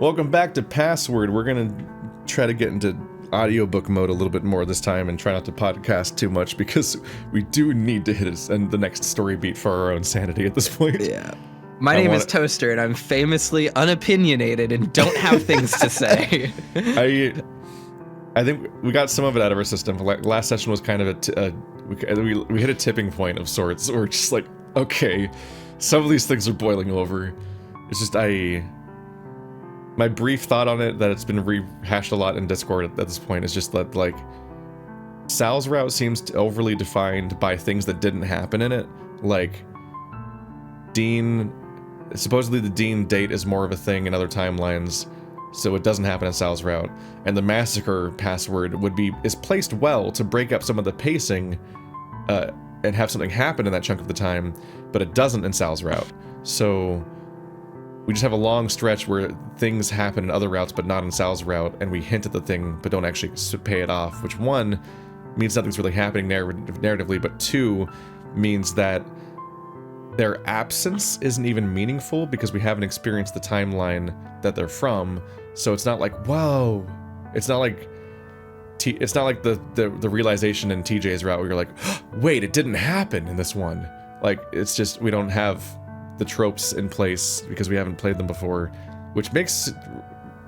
Welcome back to Password. We're gonna try to get into audiobook mode a little bit more this time and try not to podcast too much because we do need to hit the next story beat for our own sanity at this point. Yeah. My name is Toaster, and I'm famously unopinionated and don't have things to say. I think we got some of it out of our system. Last session was kind of we hit a tipping point of sorts. We're just like, okay, some of these things are boiling over. It's just my brief thought on it that it's been rehashed a lot in Discord at this point is just that, like, Sal's route seems overly defined by things that didn't happen in it. Like, supposedly the Dean date is more of a thing in other timelines, so it doesn't happen in Sal's route. And the massacre password is placed well to break up some of the pacing and have something happen in that chunk of the time, but it doesn't in Sal's route. So we just have a long stretch where things happen in other routes but not in Sal's route, and we hint at the thing but don't actually pay it off, which one means nothing's really happening narratively, but two means that their absence isn't even meaningful because we haven't experienced the timeline that they're from. So it's not like, whoa, it's not like the realization in TJ's route where you're like, oh, wait, it didn't happen in this one. Like, it's just we don't have the tropes in place because we haven't played them before, which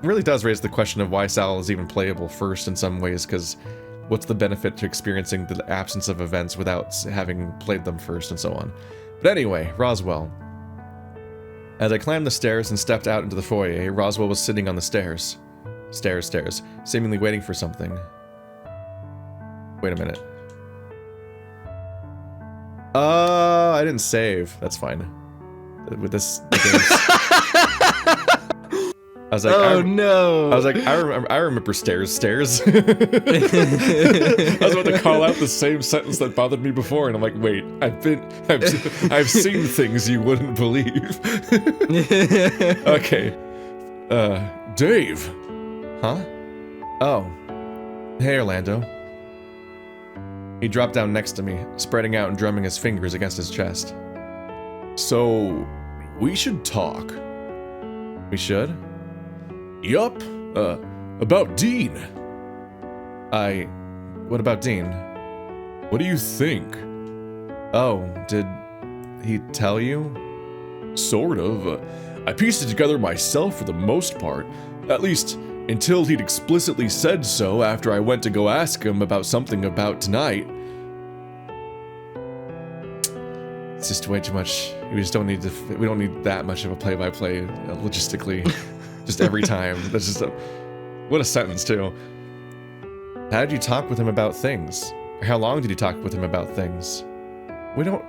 really does raise the question of why Sal is even playable first in some ways, because what's the benefit to experiencing the absence of events without having played them first and so on. But anyway, Roswell. As I climbed the stairs and stepped out into the foyer, Roswell was sitting on the stairs, seemingly waiting for something. Wait a minute. I didn't save. That's fine. With this, the games. I was like, oh no! I was like, I remember stairs. I was about to call out the same sentence that bothered me before, and I'm like, wait, I've seen things you wouldn't believe. Okay, Dave, huh? Oh, hey, Orlando. He dropped down next to me, spreading out and drumming his fingers against his chest. So, we should talk. We should? Yup. About Dean. What about Dean? What do you think? Oh, did he tell you? Sort of. I pieced it together myself for the most part. At least, until he'd explicitly said so after I went to go ask him about something about tonight. It's just way too much. We don't need that much of a play-by-play logistically. Just every time. That's just what a sentence too. How did you talk with him about things? Or how long did you talk with him about things?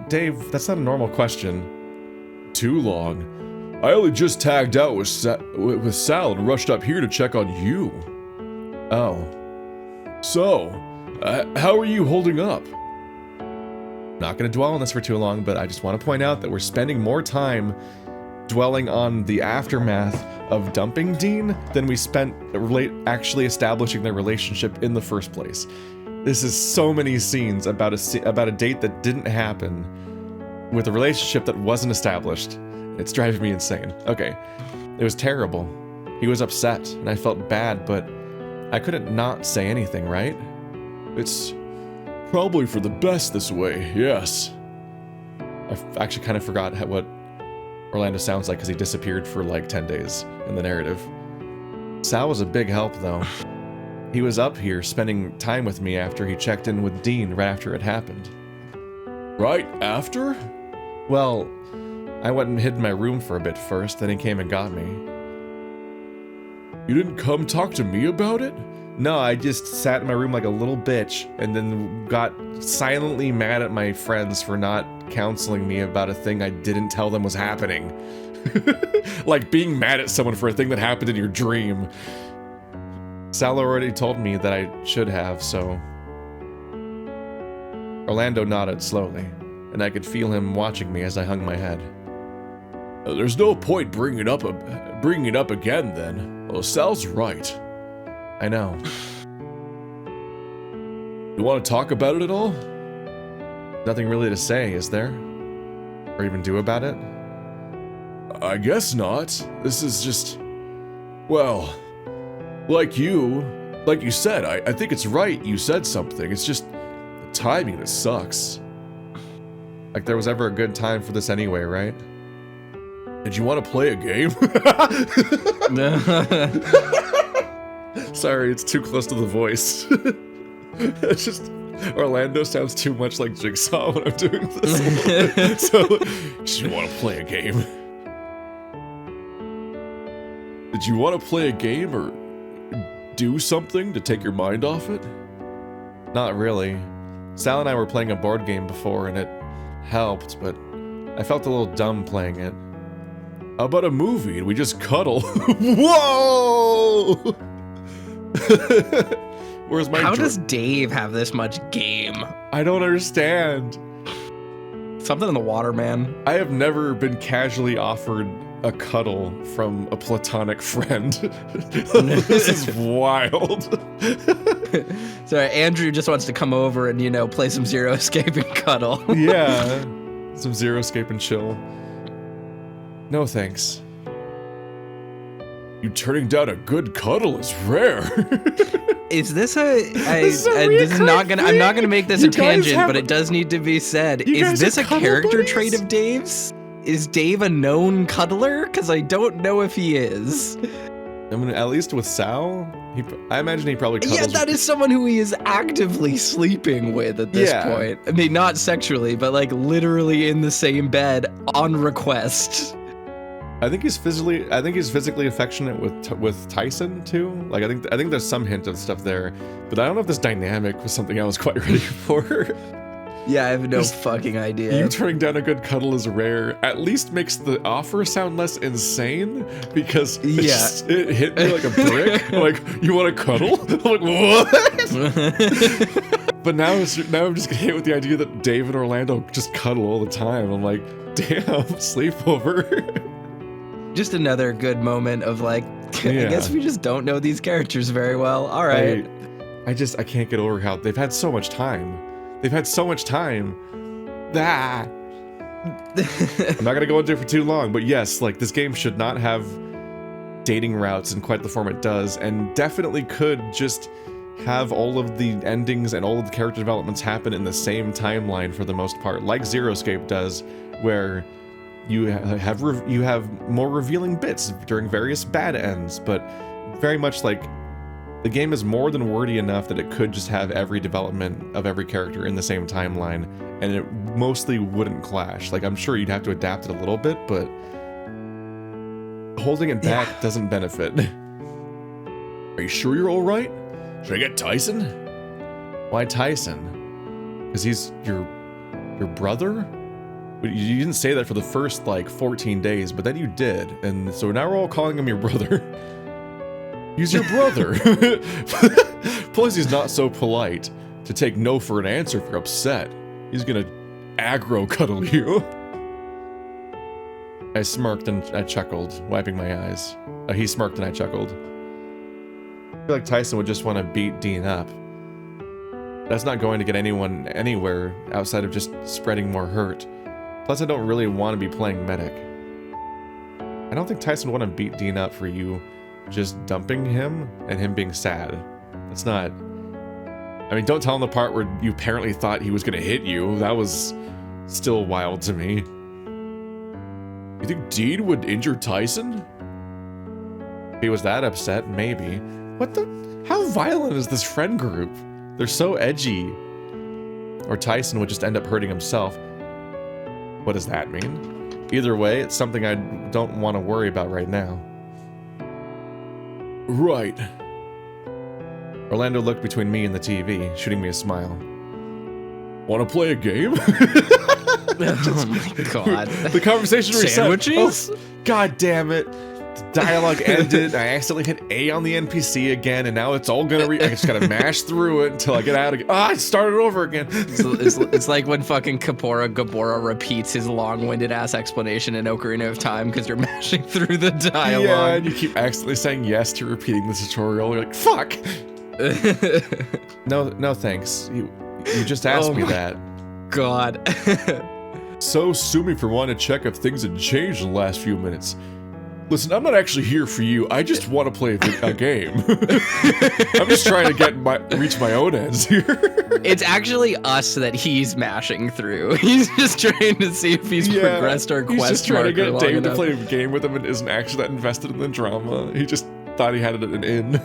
Dave, that's not a normal question. Too long. I only just tagged out with Sal and rushed up here to check on you. Oh. So, how are you holding up? Not going to dwell on this for too long, but I just want to point out that we're spending more time dwelling on the aftermath of dumping Dean than we spent actually establishing their relationship in the first place. This is so many scenes about a date that didn't happen with a relationship that wasn't established. It's driving me insane. Okay, it was terrible. He was upset, and I felt bad, but I couldn't not say anything, right? It's probably for the best this way, yes. I actually kind of forgot what Orlando sounds like because he disappeared for like 10 days in the narrative. Sal was a big help, though. He was up here spending time with me after he checked in with Dean right after it happened. Right after? Well, I went and hid in my room for a bit first, then he came and got me. You didn't come talk to me about it? No, I just sat in my room like a little bitch and then got silently mad at my friends for not counseling me about a thing I didn't tell them was happening. Like being mad at someone for a thing that happened in your dream. Sal already told me that I should have, so... Orlando nodded slowly, and I could feel him watching me as I hung my head. There's no point bringing it up again, then. Well, Sal's right. I know. You want to talk about it at all? Nothing really to say, is there? Or even do about it? I guess not. This is just... Well, like you said, I think it's right you said something. It's just the timing that sucks. Like there was ever a good time for this anyway, right? Did you want to play a game? Sorry, it's too close to the voice. It's just Orlando sounds too much like Jigsaw when I'm doing this. So, did you want to play a game? Did you want to play a game or do something to take your mind off it? Not really. Sal and I were playing a board game before and it helped, but I felt a little dumb playing it. How about a movie and we just cuddle? Whoa! Where's my How does Dave have this much game? I don't understand. Something in the water, man. I have never been casually offered a cuddle from a platonic friend. This is wild. Sorry, Andrew just wants to come over and, you know, play some Zero Escape and cuddle. Yeah, some Zero Escape and chill. No thanks. You turning down a good cuddle is rare. Is this a? This is not gonna. I'm not gonna make this You a tangent, guys have- but it does need to be said. You Is guys this are a cuddle character buddies? trait of Dave's? Is Dave a known cuddler? Because I don't know if he is. I mean, at least with Sal, I imagine he probably cuddles. Yeah, that is someone who he is actively sleeping with at this Yeah. point. I mean, not sexually, but like literally in the same bed on request. I think he's physically affectionate with Tyson too. Like I think there's some hint of stuff there, but I don't know if this dynamic was something I was quite ready for. Yeah, I have no Just- fucking idea. You turning down a good cuddle is rare. At least makes the offer sound less insane because it hit me like a brick. Like, you want to cuddle? I'm like, what? But now I'm just hit with the idea that Dave and Orlando just cuddle all the time. I'm like, damn, sleepover. Just another good moment of like, I Yeah. guess we just don't know these characters very well. All right. I can't get over how they've had so much time. They've had so much time. Ah. I'm not gonna go into it for too long, but yes, like this game should not have dating routes in quite the form it does, and definitely could just have all of the endings and all of the character developments happen in the same timeline for the most part, like Zero Escape does, where you have more revealing bits during various bad ends, but very much like the game is more than wordy enough that it could just have every development of every character in the same timeline, and it mostly wouldn't clash. Like, I'm sure you'd have to adapt it a little bit, but holding it back doesn't benefit. Are you sure you're all right? Should I get Tyson? Why Tyson? Because he's your brother? You didn't say that for the first, like, 14 days, but then you did, and so now we're all calling him your brother. He's your brother. Plus, he's not so polite to take no for an answer if you're upset. He's gonna aggro cuddle you. I smirked and I chuckled, wiping my eyes. He smirked and I chuckled. I feel like Tyson would just want to beat Dean up. That's not going to get anyone anywhere outside of just spreading more hurt. Plus, I don't really want to be playing medic. I don't think Tyson would want to beat Dean up for you just dumping him and him being sad. That's not... I mean, don't tell him the part where you apparently thought he was going to hit you. That was still wild to me. You think Dean would injure Tyson? If he was that upset, maybe. What the... How violent is this friend group? They're so edgy. Or Tyson would just end up hurting himself. What does that mean? Either way, it's something I don't want to worry about right now. Right. Orlando looked between me and the TV, shooting me a smile. Want to play a game? Oh my god. The conversation reset. Sandwiches? Oh, god damn it. The dialogue ended. I accidentally hit A on the NPC again, and now it's all gonna I just gotta mash through it until I get out again. Ah, I started over again. It's like when fucking Kapora Gabora repeats his long-winded ass explanation in Ocarina of Time because you're mashing through the dialogue. Yeah, and you keep accidentally saying yes to repeating the tutorial. You're like, fuck. No thanks. You just asked me that. God. So sue me for wanting to check if things had changed in the last few minutes. Listen, I'm not actually here for you. I just want to play a game. I'm just trying to reach my own ends here. It's actually us that he's mashing through. He's just trying to see if he's progressed our quest. He's just trying to get Dave enough to play a game with him and isn't actually that invested in the drama. He just thought he had an in.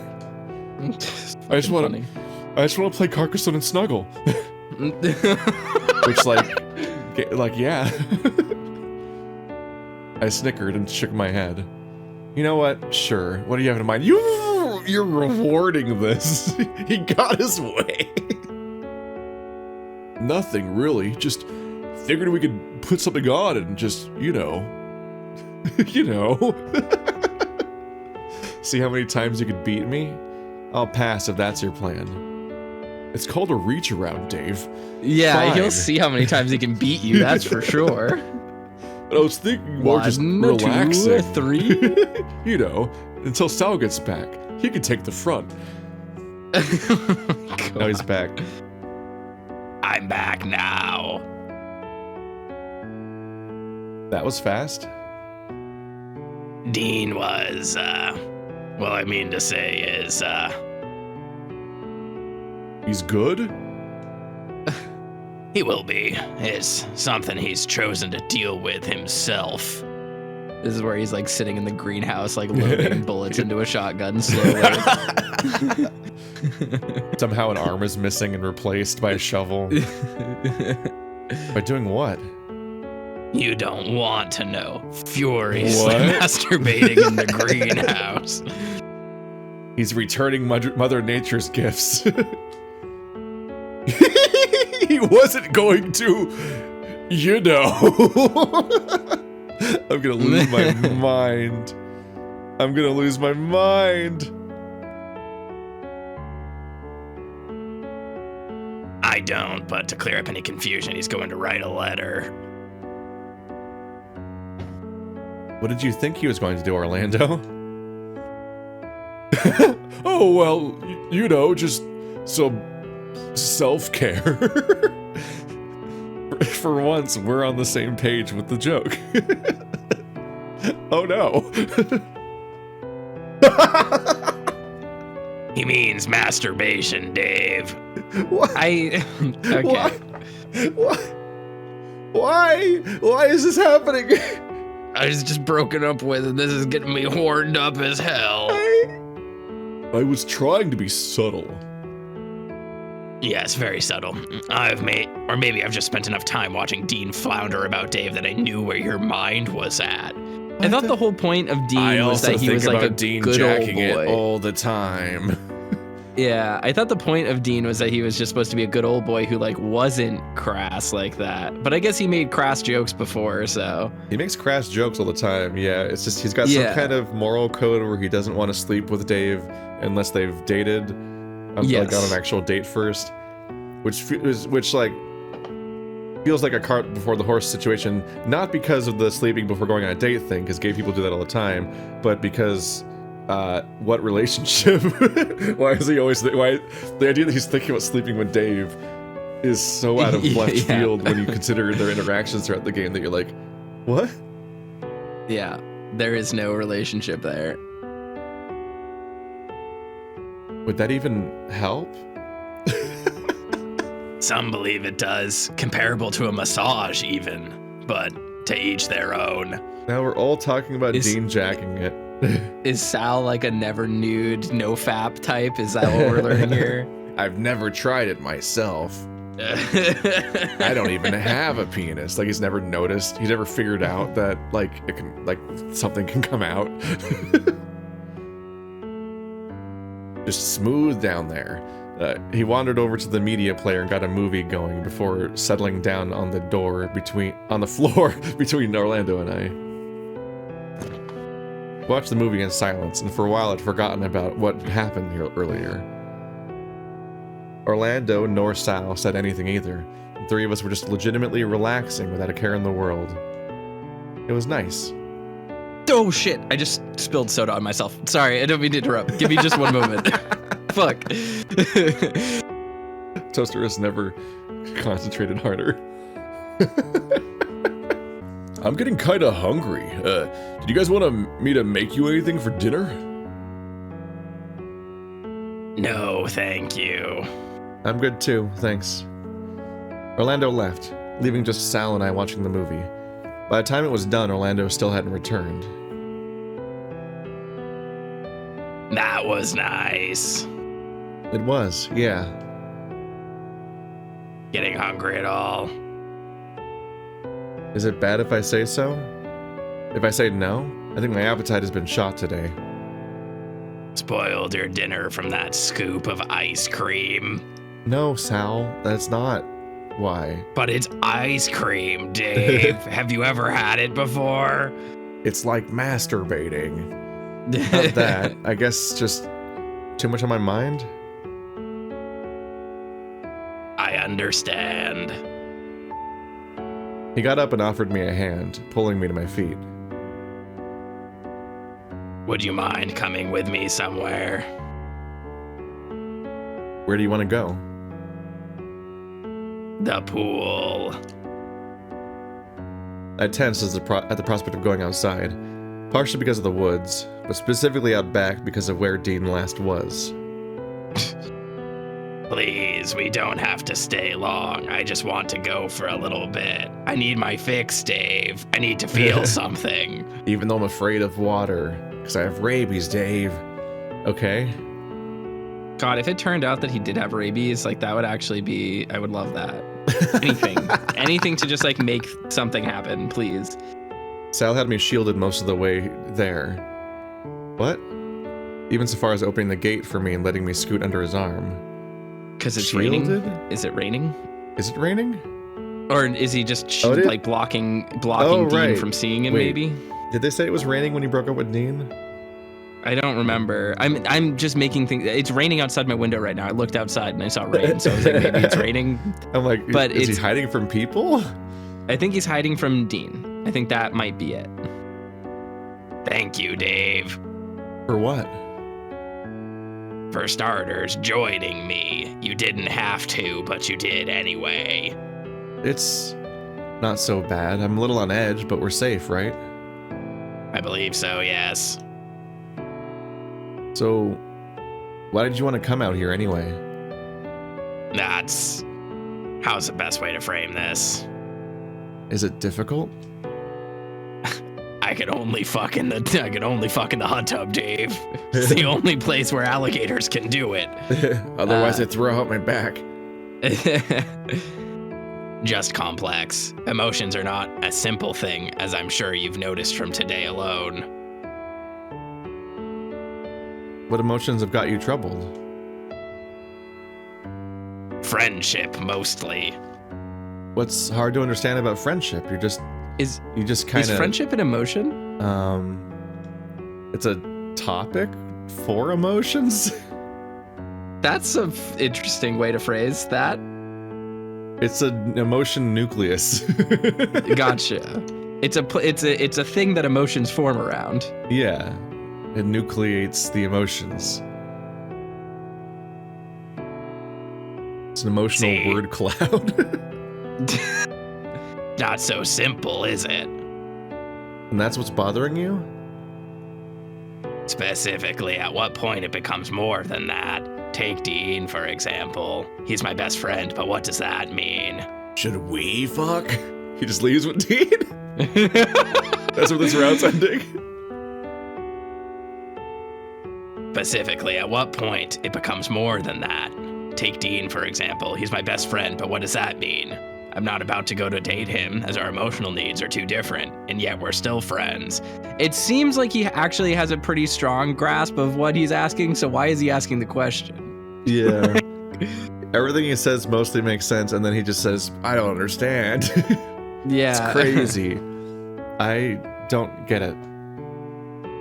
I just want to play Carcassonne and Snuggle. Which, yeah. I snickered and shook my head. You know what? Sure. What do you have in mind? You're rewarding this. He got his way. Nothing, really. Just figured we could put something on and just, you know. See how many times you could beat me? I'll pass if that's your plan. It's called a reach around, Dave. Yeah, Fine. he'll see how many times he can beat you, that's for sure. But I was thinking more just relaxing. 2, 3. You know, until Sal gets back. He can take the front. Now he's back. I'm back now. That was fast. Dean was, well, I mean to say is, He's good? he will be. It's something he's chosen to deal with himself. This is where he's like sitting in the greenhouse, like loading bullets into a shotgun slowly. Somehow an arm is missing and replaced by a shovel. By doing what? You don't want to know. Furiously What? masturbating in the greenhouse. He's returning Mother Nature's gifts. He wasn't going to, you know. I'm gonna lose my mind. I'm gonna lose my mind. I don't, but to clear up any confusion, he's going to write a letter. What did you think he was going to do, Orlando? Oh, well, you know, just some self-care. For once, we're on the same page with the joke. Oh no. He means masturbation, Dave. What? Okay. Why is this happening? I was just broken up with, and this is getting me horned up as hell. I was trying to be subtle. Yes, very subtle. Maybe I've just spent enough time watching Dean flounder about Dave that I knew where your mind was at. I thought the whole point of Dean was that he was like a Dean good jacking old boy. it all the time. Yeah, I thought the point of Dean was that he was just supposed to be a good old boy who like wasn't crass like that. But I guess he made crass jokes before, so. He makes crass jokes all the time. Yeah, it's just he's got some kind of moral code where he doesn't want to sleep with Dave unless they've dated, like on an actual date first, which like feels like a cart before the horse situation. Not because of the sleeping before going on a date thing, because gay people do that all the time, but because. What relationship? Why is he always why the idea that he's thinking about sleeping with Dave is so out of left field when you consider their interactions throughout the game that you're like, what? Yeah, there is no relationship there. Would that even help? Some believe it does, comparable to a massage even, but to each their own. Now we're all talking about Dean jacking it. Is Sal like a never nude, no fap type? Is that what we're learning here? I've never tried it myself. I don't even have a penis. Like he's never noticed. He's never figured out that like it can something can come out. Just smooth down there. He wandered over to the media player and got a movie going before settling down on the floor between Orlando and I. Watched the movie in silence, and for a while I'd forgotten about what happened here earlier. Orlando nor Sal said anything either. The three of us were just legitimately relaxing without a care in the world. It was nice. Oh shit, I just spilled soda on myself. Sorry, I don't mean to interrupt. Give me just one moment. Fuck. Toaster has never concentrated harder. I'm getting kinda hungry. Did you guys want me to make you anything for dinner? No, thank you. I'm good too, thanks. Orlando left, leaving just Sal and I watching the movie. By the time it was done, Orlando still hadn't returned. That was nice. It was, yeah. Getting hungry at all? Is it bad if I say so? If I say no, I think my appetite has been shot today. Spoiled your dinner from that scoop of ice cream. No, Sal, that's not why. But it's ice cream, Dave. Have you ever had it before? It's like masturbating. Not that. I guess just too much on my mind? I understand. He got up and offered me a hand, pulling me to my feet. Would you mind coming with me somewhere? Where do you want to go? The pool. I tensed at the prospect of going outside, partially because of the woods, but specifically out back because of where Dean last was. Please, we don't have to stay long. I just want to go for a little bit. I need my fix, Dave. I need to feel something. Even though I'm afraid of water, because I have rabies, Dave. Okay. God, if it turned out that he did have rabies, like that would actually be, I would love that. Anything to just like make something happen, please. Sal had me shielded most of the way there. What? Even so far as opening the gate for me and letting me scoot under his arm. Because it's Shielded? raining? Is it raining? Is it raining? Or is he just like blocking Oh, Dean right. from seeing him? Wait. Maybe. Did they say it was raining when you broke up with Dean? I don't remember. I'm just making things. It's raining outside my window right now. I looked outside and I saw rain, so I was like, maybe it's raining. I'm like, But is he it's- hiding from people? I think he's hiding from Dean. I think that might be it. Thank you, Dave. For what? For starters, joining me. You didn't have to, but you did anyway. It's not so bad. I'm a little on edge, but we're safe, right? I believe so, yes. So, why did you want to come out here anyway? How's the best way to frame this? Is it difficult? I could only fuck in the hot tub, Dave. It's the only place where alligators can do it. Otherwise, I'd throw out my back. Just complex. Emotions are not a simple thing, as I'm sure you've noticed from today alone. What emotions have got you troubled? Friendship, mostly. What's hard to understand about friendship? You just kind Is of... friendship an emotion? It's a topic for emotions? That's an interesting way to phrase that. It's an emotion nucleus. Gotcha. It's a thing that emotions form around. Yeah. It nucleates the emotions. It's an emotional word cloud. Not so simple, is it? And that's what's bothering you? Specifically, at what point it becomes more than that. Take Dean, for example. He's my best friend, but what does that mean? Should we fuck? He just leaves with Dean? That's where this route's ending? Specifically, at what point it becomes more than that. Take Dean, for example. He's my best friend, but what does that mean? I'm not about to go to date him, as our emotional needs are too different, and yet we're still friends. It seems like he actually has a pretty strong grasp of what he's asking, so why is he asking the question? Yeah. Everything he says mostly makes sense, and then he just says, I don't understand. Yeah. It's crazy. I don't get it.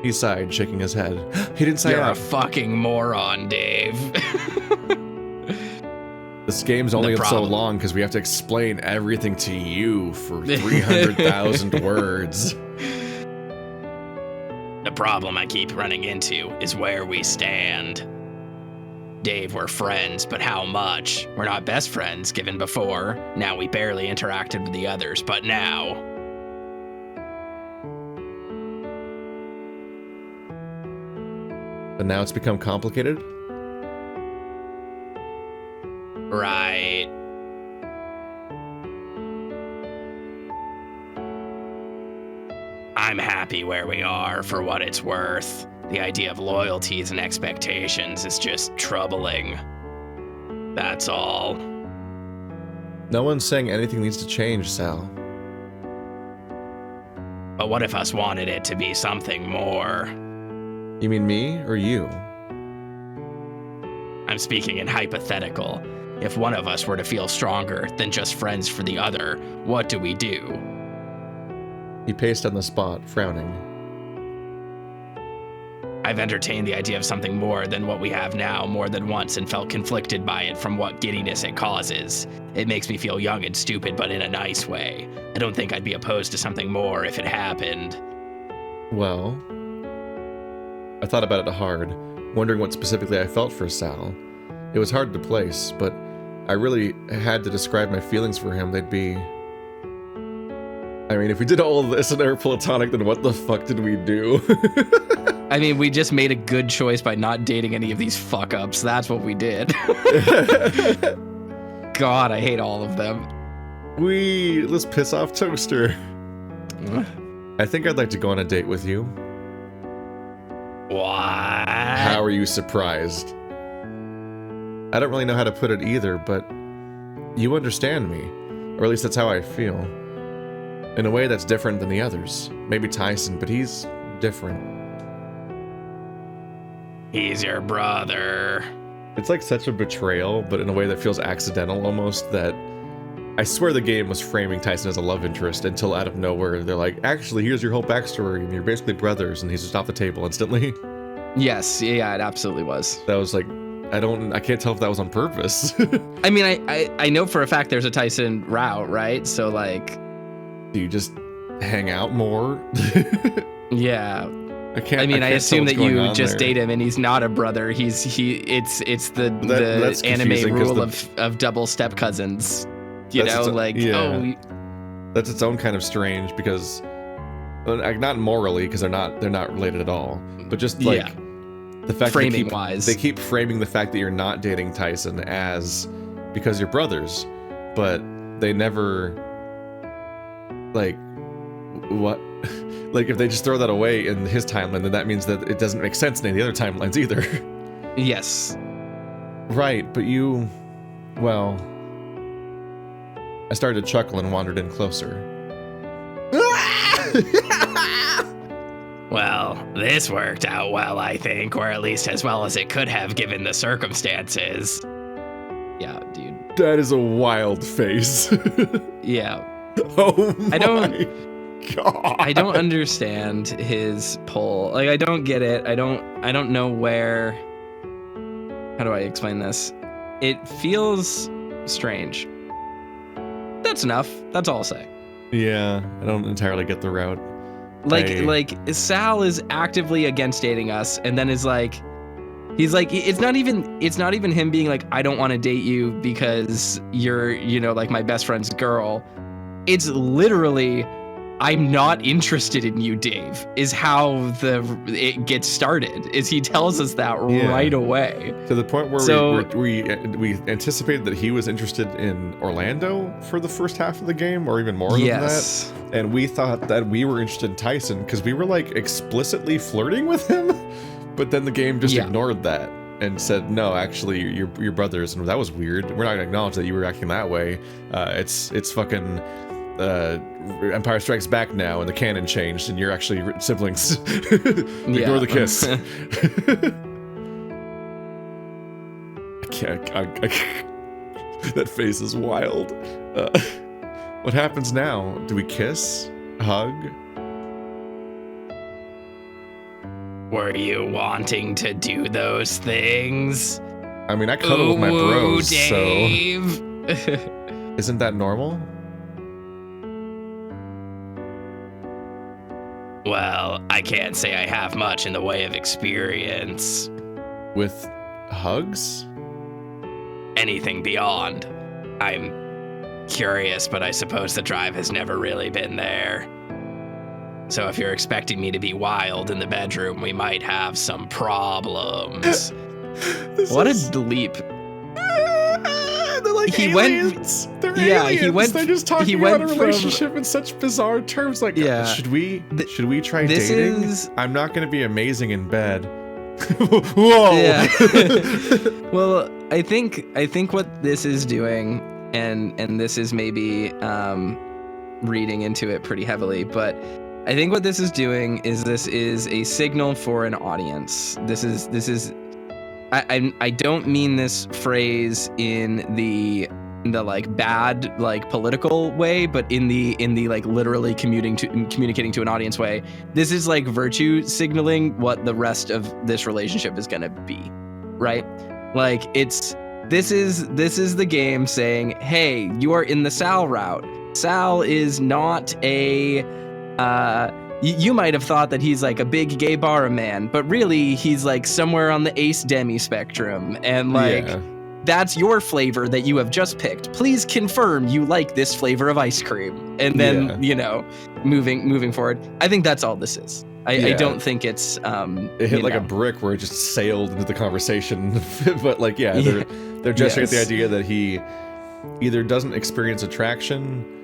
He sighed, shaking his head. He didn't say You're a fucking moron, Dave. This game's only so long because we have to explain everything to you for 300,000 words. The problem I keep running into is where we stand. Dave, we're friends, but how much? We're not best friends, given before. Now we barely interacted with the others, but now... But now it's become complicated? Right. I'm happy where we are for what it's worth. The idea of loyalties and expectations is just troubling. That's all. No one's saying anything needs to change, Sal. But what if us wanted it to be something more? You mean me or you? I'm speaking in hypothetical. If one of us were to feel stronger than just friends for the other, what do we do? He paced on the spot, frowning. I've entertained the idea of something more than what we have now more than once and felt conflicted by it from what giddiness it causes. It makes me feel young and stupid, but in a nice way. I don't think I'd be opposed to something more if it happened. Well, I thought about it hard, wondering what specifically I felt for Sal. It was hard to place, but I really had to describe my feelings for him. They'd be... I mean, if we did all of this and they were platonic, then what the fuck did we do? I mean, we just made a good choice by not dating any of these fuck-ups. That's what we did. God, I hate all of them. Let's piss off Toaster. I think I'd like to go on a date with you. What? How are you surprised? I don't really know how to put it either, but you understand me. Or at least that's how I feel. In a way that's different than the others. Maybe Tyson, but he's different. He's your brother. It's like such a betrayal, but in a way that feels accidental almost, that I swear the game was framing Tyson as a love interest until out of nowhere they're like, actually, here's your whole backstory and you're basically brothers, and he's just off the table instantly. Yes, yeah, it absolutely was. That was like, I can't tell if that was on purpose. I mean, I know for a fact there's a Tyson route, right? So like... Do you just hang out more? Yeah. I can't. I mean, I assume that you just there. date him, and he's not a brother. It's the anime rule of double step cousins. You know, like yeah. That's its own kind of strange because, not morally, because they're not related at all, but just like the fact framing that wise, they keep framing the fact that you're not dating Tyson as because you're brothers, but they never like what. Like, if they just throw that away in his timeline, then that means that it doesn't make sense in any other timelines either. Yes. Right, but you... Well... I started to chuckle and wandered in closer. Well, this worked out well, I think, or at least as well as it could have given the circumstances. Yeah, dude. That is a wild face. Yeah. Oh my God. I don't understand his pull. Like, I don't get it. I don't know where... How do I explain this? It feels strange. That's enough. That's all I'll say. Yeah, I don't entirely get the route. Like Sal is actively against dating us, and then is like... He's like, it's not even him being like, I don't want to date you because you're, you know, like my best friend's girl. It's literally... I'm not interested in you, Dave, is how it gets started, is he tells us that right away. To the point where we anticipated that he was interested in Orlando for the first half of the game, or even more than that. And we thought that we were interested in Tyson because we were like explicitly flirting with him, but then the game just ignored that and said, no, actually, you're brothers, and that was weird. We're not gonna acknowledge that you were acting that way. It's fucking... Empire Strikes Back now, and the canon changed, and you're actually siblings. Ignore the kiss. That face is wild. What happens now? Do we kiss? Hug? Were you wanting to do those things? I mean, I cuddle with my bros, Dave. So... Isn't that normal? Well, I can't say I have much in the way of experience. With hugs? Anything beyond. I'm curious, but I suppose the drive has never really been there. So if you're expecting me to be wild in the bedroom, we might have some problems. What a leap. They're like He aliens. They're aliens. They're just talking about a relationship in such bizarre terms. Like, should we try dating? I'm not going to be amazing in bed. Whoa. Yeah. Well, I think what this is doing, and this is maybe reading into it pretty heavily, but I think what this is doing is this is a signal for an audience. This is I don't mean this phrase in the like bad like political way, but in the like literally communicating to an audience way. This is like virtue signaling what the rest of this relationship is gonna be, right? Like this is the game saying, hey, you are in the Sal route. Sal is not a you might have thought that he's like a big gay bar man, but really he's like somewhere on the ace demi spectrum, and like that's your flavor that you have just picked. Please confirm you like this flavor of ice cream. And then, you know, moving forward, I think that's all this is. I don't think it's it hit like a brick where it just sailed into the conversation. But like they're gesturing at the idea that he either doesn't experience attraction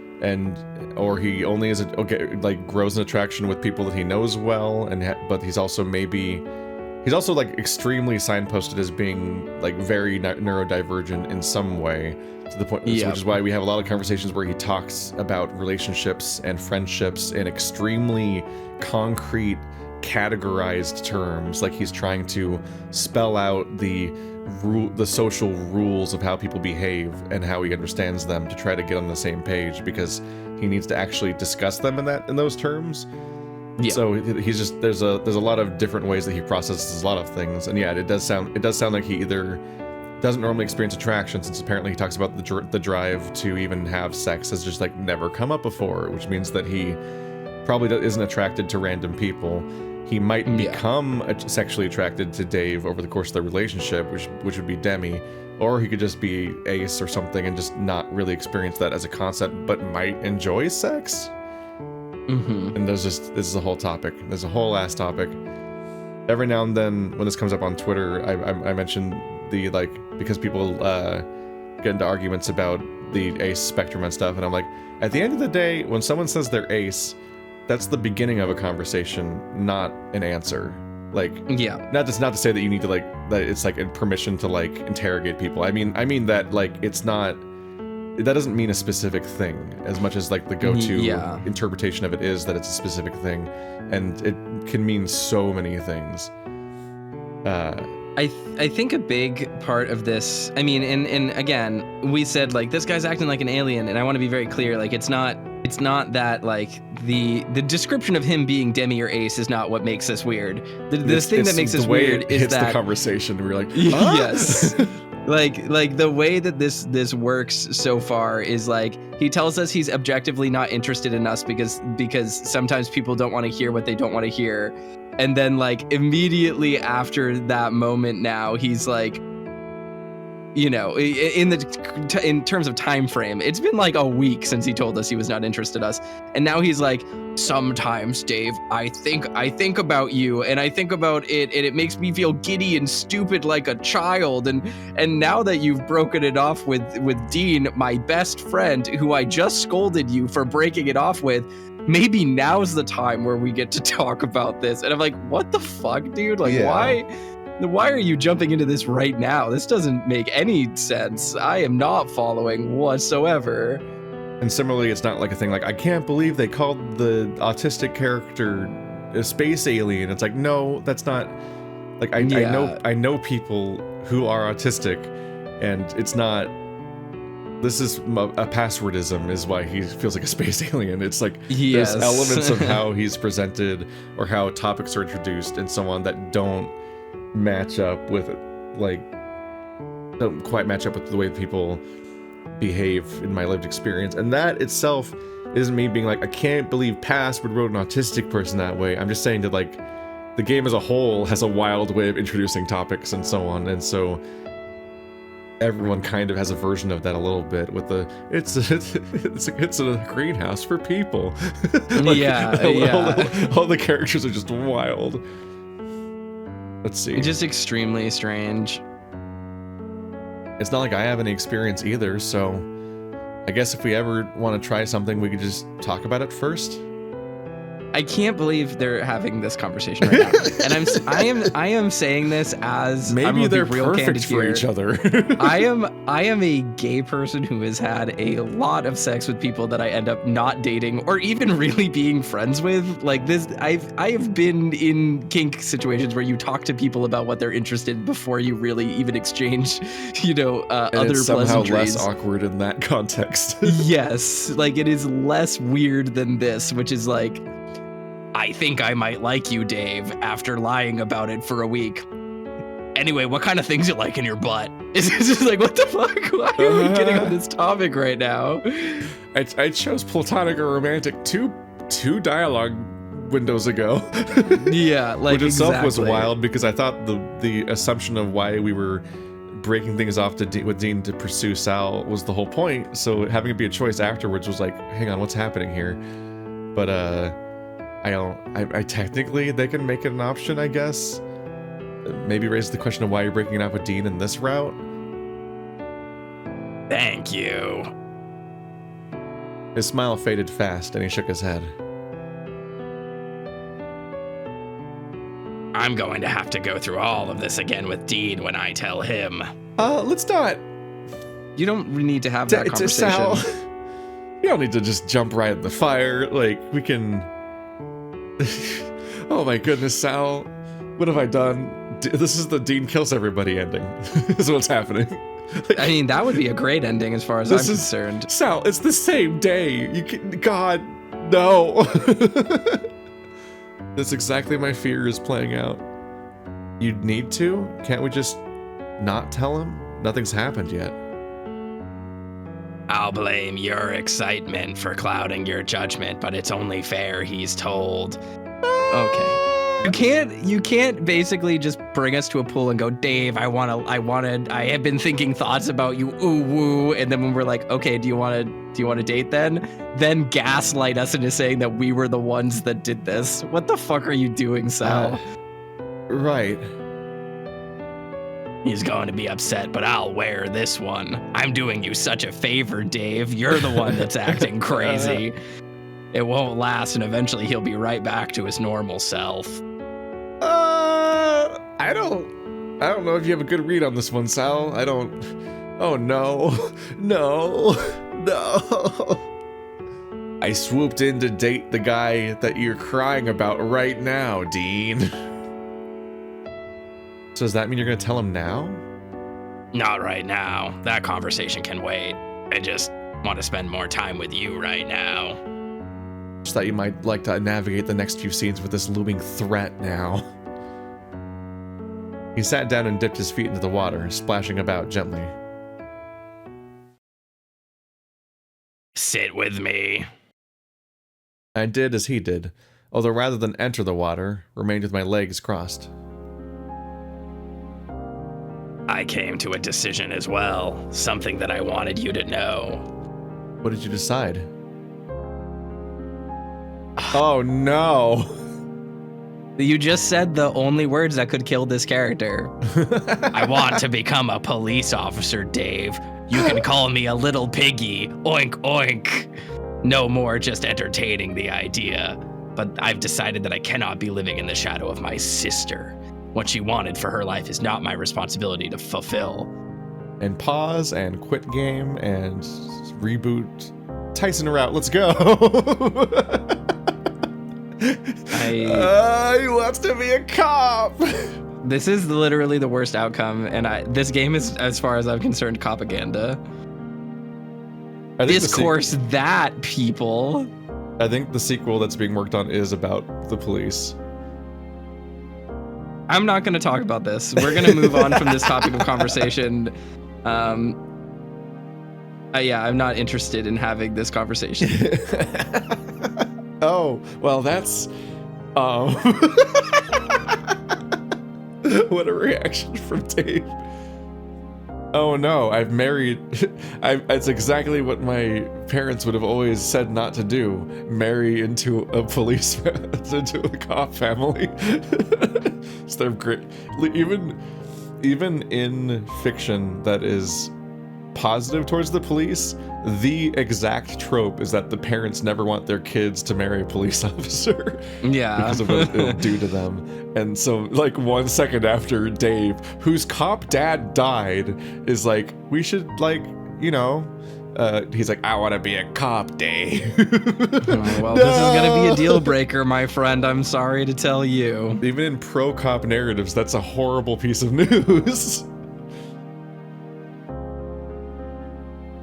or he only is grows an attraction with people that he knows well, but he's also like extremely signposted as being like very neurodivergent in some way, to the point, which is why we have a lot of conversations where he talks about relationships and friendships in extremely concrete, categorized terms, like he's trying to spell out the social rules of how people behave and how he understands them to try to get on the same page, because he needs to actually discuss them in those terms. Yeah. So he's just there's a lot of different ways that he processes a lot of things, and it does sound like he either doesn't normally experience attraction, since apparently he talks about the drive to even have sex has just like never come up before, which means that he probably isn't attracted to random people. He might become sexually attracted to Dave over the course of their relationship, which would be Demi, or he could just be Ace or something and just not really experience that as a concept, but might enjoy sex. Mm-hmm. And this is a whole topic. There's a whole ass topic. Every now and then, when this comes up on Twitter, I mention because people get into arguments about the Ace spectrum and stuff, and I'm like, at the end of the day, when someone says they're Ace, that's the beginning of a conversation, not an answer. Like, not to say that you need to that it's like a permission to like interrogate people. I mean that like it's not. That doesn't mean a specific thing as much as like the go-to interpretation of it is that it's a specific thing, and it can mean so many things. I think a big part of this, I mean, and again, we said like this guy's acting like an alien, and I want to be very clear, like it's not that like the description of him being Demi or Ace is not what makes this weird. The thing that makes this weird is that the conversation. We're like, yes. Like the way that this works so far is like he tells us he's objectively not interested in us because sometimes people don't want to hear what they don't want to hear, and then like immediately after that moment, now he's like, you know, in terms of time frame, it's been like a week since he told us he was not interested in us, and now he's like, sometimes Dave, I think about you, and I think about it, and it makes me feel giddy and stupid like a child, and now that you've broken it off with Dean, my best friend, who I just scolded you for breaking it off with, maybe now's the time where we get to talk about this. And I'm like, what the fuck, dude? Like, why are you jumping into this right now? This doesn't make any sense. I am not following whatsoever. And similarly, it's not like a thing like, I can't believe they called the autistic character a space alien. It's like, no, that's not like I know people who are autistic, and it's not. This is a passwordism is why he feels like a space alien. It's like there's elements of how he's presented or how topics are introduced and so on that don't match up with don't quite match up with the way people behave in my lived experience. And that itself isn't me being like, I can't believe Password wrote an autistic person that way. I'm just saying that like the game as a whole has a wild way of introducing topics and so on, and so everyone kind of has a version of that a little bit with the it's a greenhouse for people. All the characters are just wild. Let's see. Just extremely strange. It's not like I have any experience either, so I guess if we ever want to try something, we could just talk about it first. I can't believe they're having this conversation right now, and I am saying this as maybe they're real perfect for each other. I am a gay person who has had a lot of sex with people that I end up not dating or even really being friends with. Like this, I have been in kink situations where you talk to people about what they're interested in before you really even exchange, and other it's somehow pleasantries. less awkward in that context. Yes, like it is less weird than this, which is like, I think I might like you, Dave, after lying about it for a week. Anyway, what kind of things you like in your butt? It's just like, what the fuck? Why are we getting on this topic right now? I chose platonic or romantic two dialogue windows ago. Yeah, like which itself exactly. was wild because I thought the assumption of why we were breaking things off with Dean to pursue Sal was the whole point. So having it be a choice afterwards was like, hang on, what's happening here? But I technically, they can make it an option, I guess. Maybe raise the question of why you're breaking it up with Dean in this route. Thank you. His smile faded fast and he shook his head. I'm going to have to go through all of this again with Dean when I tell him. Let's not. You don't need to have that conversation. Sal, you don't need to just jump right in the fire. Like, we can... Oh my goodness, Sal. What have I done? This is the Dean kills everybody ending. This is what's happening. Like, I mean, that would be a great ending as far as I'm concerned. Sal, it's the same day. God, no. That's exactly my fear is playing out. You need to? Can't we just not tell him? Nothing's happened yet. I'll blame your excitement for clouding your judgment, but it's only fair he's told. Okay. You can't basically just bring us to a pool and go, Dave, I have been thinking thoughts about you, ooh woo, and then when we're like, okay, do you want to date then gaslight us into saying that we were the ones that did this. What the fuck are you doing, Sal? Right. He's going to be upset, but I'll wear this one. I'm doing you such a favor, Dave. You're the one that's acting crazy. It won't last, and eventually he'll be right back to his normal self. I don't know if you have a good read on this one, Sal. Oh no. No. I swooped in to date the guy that you're crying about right now, Dean. So does that mean you're gonna tell him now? Not right now. That conversation can wait. I just want to spend more time with you right now. Just thought you might like to navigate the next few scenes with this looming threat now. He sat down and dipped his feet into the water, splashing about gently. Sit with me. I did as he did, although rather than enter the water, remained with my legs crossed. I came to a decision as well, something that I wanted you to know. What did you decide? Oh no! You just said the only words that could kill this character. I want to become a police officer, Dave. You can call me a little piggy. Oink, oink. No more just entertaining the idea. But I've decided that I cannot be living in the shadow of my sister. What she wanted for her life is not my responsibility to fulfill. And pause and quit game and reboot. Tyson route, let's go! He wants to be a cop! This is literally the worst outcome, and this game is, as far as I'm concerned, propaganda. Discourse that, people. I think the sequel that's being worked on is about the police. I'm not going to talk about this. We're going to move on from this topic of conversation. Yeah, I'm not interested in having this conversation. Oh, well, that's... what a reaction from Dave. Oh no, I've married. It's exactly what my parents would have always said not to do. Marry into a police, into a cop family. So they're great. Even in fiction that is positive towards the police, the exact trope is that the parents never want their kids to marry a police officer. Yeah. Because of what it'll do to them. And so, like, 1 second after Dave, whose cop dad died, is like, we should, like, you know, he's like, I want to be a cop, Dave. Well, this is going to be a deal breaker, my friend. I'm sorry to tell you. Even in pro-cop narratives, that's a horrible piece of news.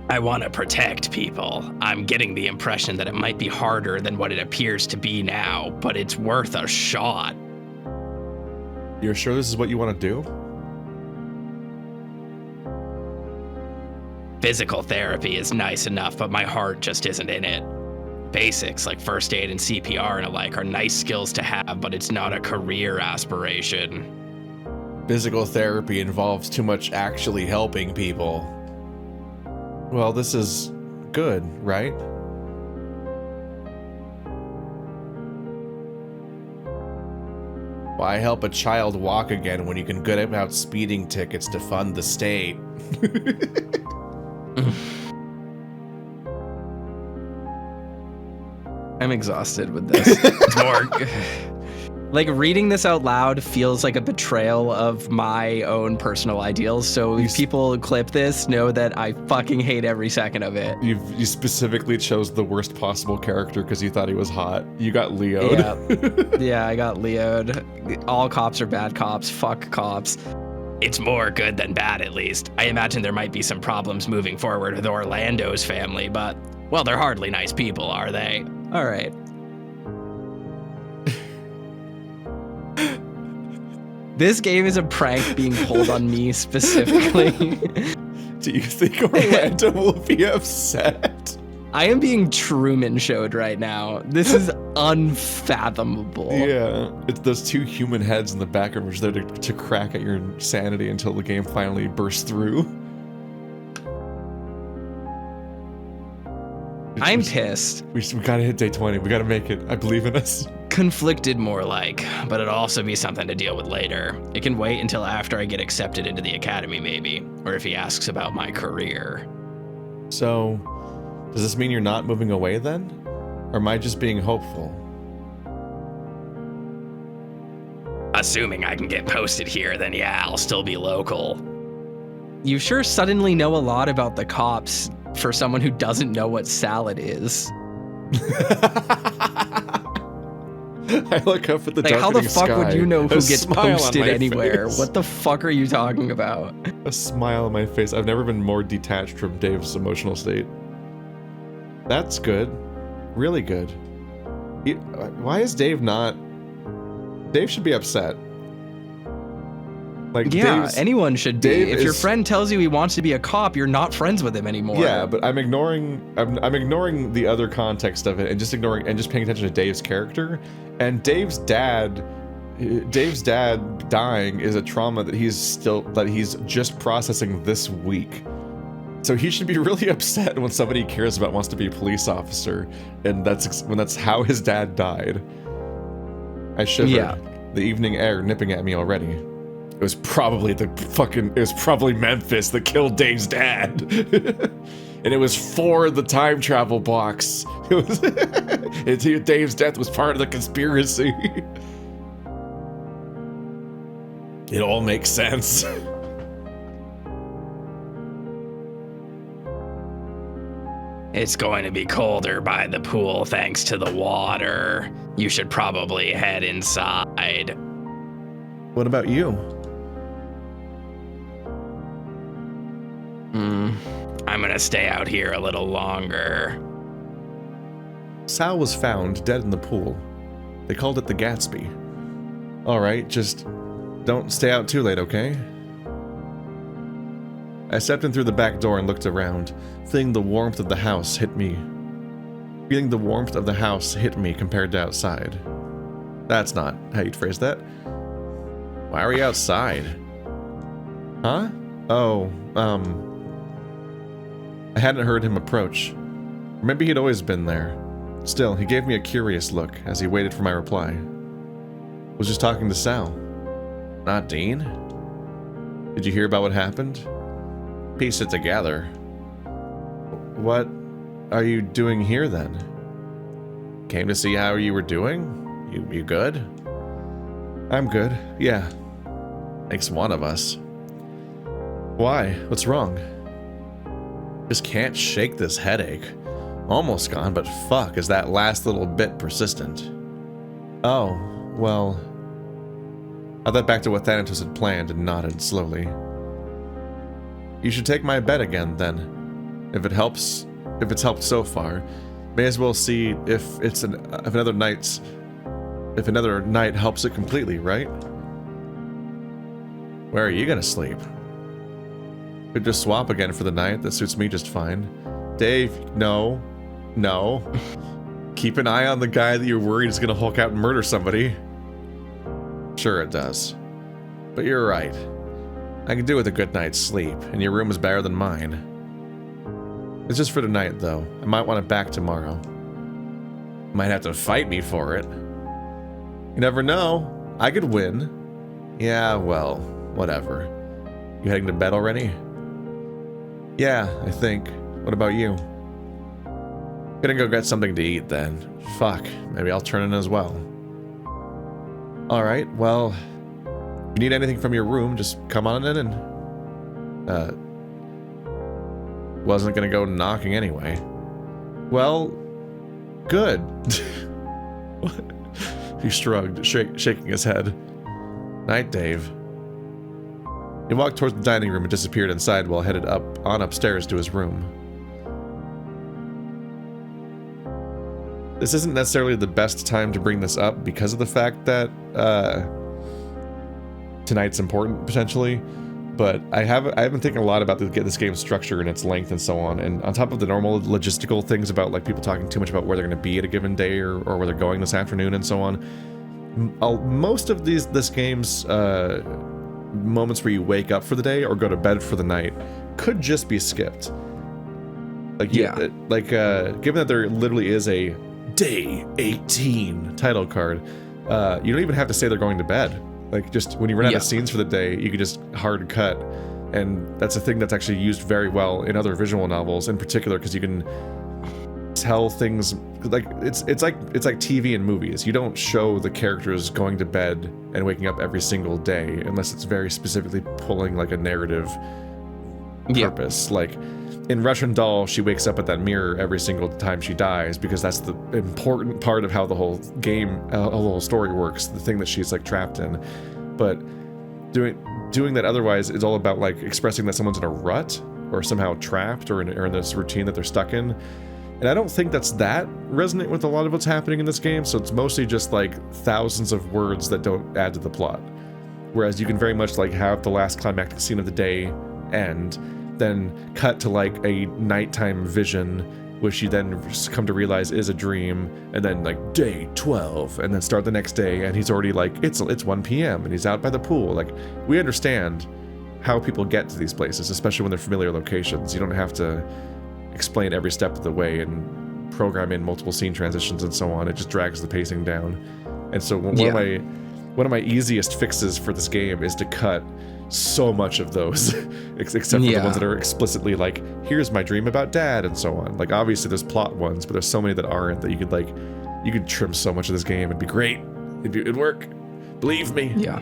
I want to protect people. I'm getting the impression that it might be harder than what it appears to be now, but it's worth a shot. You're sure this is what you want to do? Physical therapy is nice enough, but my heart just isn't in it. Basics like first aid and CPR and alike are nice skills to have, but it's not a career aspiration. Physical therapy involves too much actually helping people. Well, this is good, right? Why help a child walk again when you can give out speeding tickets to fund the state? I'm exhausted with this. It's more... Like, reading this out loud feels like a betrayal of my own personal ideals, so if people clip this, know that I fucking hate every second of it. You specifically chose the worst possible character because you thought he was hot. You got Leo'd. Yeah. Yeah, I got Leo'd. All cops are bad cops. Fuck cops. It's more good than bad, at least. I imagine there might be some problems moving forward with Orlando's family, but, well, they're hardly nice people, are they? All right. This game is a prank being pulled on me specifically. Do you think Orlando will be upset? I am being Truman Showed right now. This is unfathomable. Yeah, it's those two human heads in the background which are there to crack at your sanity until the game finally bursts through. I'm pissed. We gotta hit day 20. We gotta make it. I believe in us. Conflicted more like, but it'll also be something to deal with later. It can wait until after I get accepted into the academy, maybe, or if he asks about my career. So, does this mean you're not moving away then? Or am I just being hopeful? Assuming I can get posted here, then yeah, I'll still be local. You sure suddenly know a lot about the cops for someone who doesn't know what salad is. I look up at the like, how the fuck sky, would you know who gets posted anywhere? Face. What the fuck are you talking about? A smile on my face. I've never been more detached from Dave's emotional state. That's good. Really good. Why is Dave not... Dave should be upset. Like, yeah, anyone should be. Dave if your friend tells you he wants to be a cop, you're not friends with him anymore. Yeah, but I'm ignoring the other context of it and just paying attention to Dave's character. And Dave's dad dying is a trauma that he's just processing this week. So he should be really upset when somebody he cares about wants to be a police officer, and that's how his dad died. I shivered. Yeah. The evening air nipping at me already. It was probably Memphis that killed Dave's dad. And it was for the time travel box. Dave's death was part of the conspiracy. It all makes sense. It's going to be colder by the pool thanks to the water. You should probably head inside. What about you? I'm gonna stay out here a little longer. Sal was found dead in the pool. They called it the Gatsby. Alright, just don't stay out too late, okay? I stepped in through the back door and looked around, feeling the warmth of the house hit me compared to outside. That's not how you'd phrase that. Why are we outside? Huh? Oh, I hadn't heard him approach. Or maybe he'd always been there. Still, he gave me a curious look as he waited for my reply. Was just talking to Sal. Not Dean? Did you hear about what happened? Piece it together. What are you doing here then? Came to see how you were doing? You good? I'm good, yeah. Makes one of us. Why? What's wrong? Just can't shake this headache. Almost gone, but fuck, is that last little bit persistent? Oh, well... I thought back to what Thanatos had planned and nodded slowly. You should take my bed again, then. If it's helped so far, may as well see if another night helps it completely, right? Where are you gonna sleep? Could just swap again for the night. That suits me just fine. Dave, no. Keep an eye on the guy that you're worried is gonna hulk out and murder somebody. Sure it does. But you're right. I can do with a good night's sleep, and your room is better than mine. It's just for tonight, though. I might want it back tomorrow. Might have to fight me for it. You never know. I could win. Yeah, well, whatever. You heading to bed already? Yeah, I think. What about you? Gonna go get something to eat then. Fuck, maybe I'll turn in as well. Alright, well, if you need anything from your room, just come on in and... wasn't gonna go knocking anyway. Well, good. What? He shrugged, shaking his head. Night, Dave. He walked towards the dining room and disappeared inside while headed upstairs to his room. This isn't necessarily the best time to bring this up because of the fact that tonight's important potentially, but I've been thinking a lot about this game's structure and its length and so on, and on top of the normal logistical things about like people talking too much about where they're going to be at a given day or where they're going this afternoon and so on, most of this game's moments where you wake up for the day or go to bed for the night could just be skipped. Like given that there literally is a Day 18 title card, you don't even have to say they're going to bed. Like, just when you run out of scenes for the day, you can just hard cut, and that's a thing that's actually used very well in other visual novels, in particular, because you can tell things like it's like TV and movies. You don't show the characters going to bed and waking up every single day unless it's very specifically pulling like a narrative purpose. Like in Russian Doll, she wakes up at that mirror every single time she dies because that's the important part of how the whole game, how the whole story works, the thing that she's like trapped in. But doing that otherwise is all about like expressing that someone's in a rut or somehow trapped or in this routine that they're stuck in. And I don't think that's that resonant with a lot of what's happening in this game, so it's mostly just like thousands of words that don't add to the plot. Whereas you can very much like have the last climactic scene of the day end, then cut to like a nighttime vision, which you then come to realize is a dream, and then like day 12, and then start the next day, and he's already like, it's 1 p.m. and he's out by the pool. Like, we understand how people get to these places, especially when they're familiar locations. You don't have to explain every step of the way and program in multiple scene transitions and so on. It just drags the pacing down. And so one of my easiest fixes for this game is to cut so much of those, except for the ones that are explicitly like, here's my dream about dad and so on. Like, obviously there's plot ones, but there's so many that aren't, that you could trim so much of this game. It'd be great. It'd work. Believe me. Yeah.